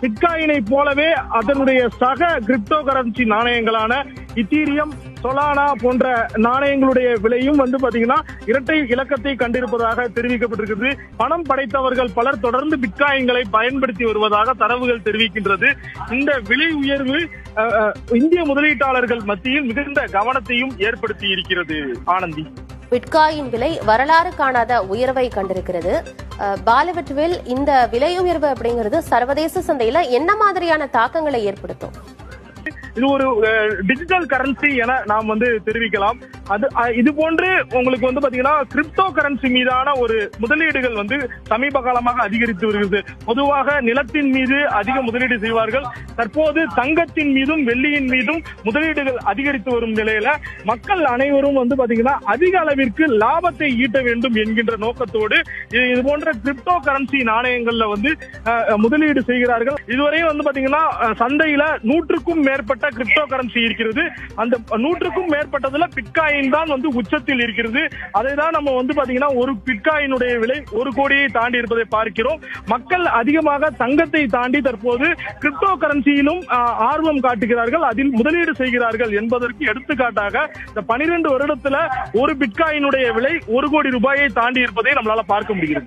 பிட்காயினை போலவே அதனுடைய சக கிரிப்டோ கரன்சி நாணயங்களான இத்தீரியம், சொலானா போன்ற நாணயங்களுடைய விலையும் பாத்தீங்கன்னா இரட்டை இலக்கத்தை கண்டிருப்பதாக தெரிவிக்கப்பட்டிருக்கிறது. பணம் படைத்தவர்கள் பலர் தொடர்ந்து பிட்காயின்களை பயன்படுத்தி வருவதாக தரவுகள் தெரிவிக்கின்றது. இந்த விலை உயர்வு இந்திய முதலீட்டாளர்கள் மத்தியில் மிகுந்த கவனத்தையும் ஏற்படுத்தி இருக்கிறது. ஆனந்தி, பிட்காயின் விலை வரலாறு காணாத உயர்வை கண்டிருக்கிறது. பாலிவுட்வில் இந்த விலை உயர்வு அப்படிங்கிறது சர்வதேச சந்தையில என்ன மாதிரியான தாக்கங்களை ஏற்படுத்தும்? இது ஒரு டிஜிட்டல் கரன்சி என நாம் தெரிவிக்கலாம். இது போன்று உங்களுக்கு பாத்தீங்கன்னா கிரிப்டோ கரன்சி மீதான ஒரு முதலீடுகள் சமீப காலமாக அதிகரித்து வருகிறது. பொதுவாக நிலத்தின் மீது அதிக முதலீடு செய்வார்கள். தற்போது தங்கத்தின் மீதும் வெள்ளியின் மீதும் முதலீடுகள் அதிகரித்து வரும் நிலையில மக்கள் அனைவரும் பாத்தீங்கன்னா அதிக அளவிற்கு லாபத்தை ஈட்ட வேண்டும் என்கின்ற நோக்கத்தோடு இது போன்ற கிரிப்டோ கரன்சி நாணயங்கள்ல முதலீடு செய்கிறார்கள். இதுவரை பாத்தீங்கன்னா சந்தையில 100க்கும் மேற்பட்ட கிரிப்டோ கரன்சி இருக்கிறது. அந்த 100க்கும் மேற்பட்டதுல பிட்காயின் தான் உச்சத்தில் இருக்கிறது. அதை தான் நம்ம பாத்தீங்கன்னா ஒரு பிட்காயினுடைய விலை 1 கோடியை தாண்டி இருப்பதை பார்க்கிறோம். மக்கள் அதிகமாக தங்கத்தை தாண்டி தற்போது கிரிப்டோ கரன்சியிலும் ஆர்வம் காட்டுகிறார்கள், அதில் முதலீடு செய்கிறார்கள் என்பதற்கு எடுத்துக்காட்டாக இந்த 12 வருடத்துல ஒரு பிட்காயினுடைய விலை 1 கோடி ரூபாயை தாண்டி இருப்பதை நம்மளால பார்க்க முடிகிறது.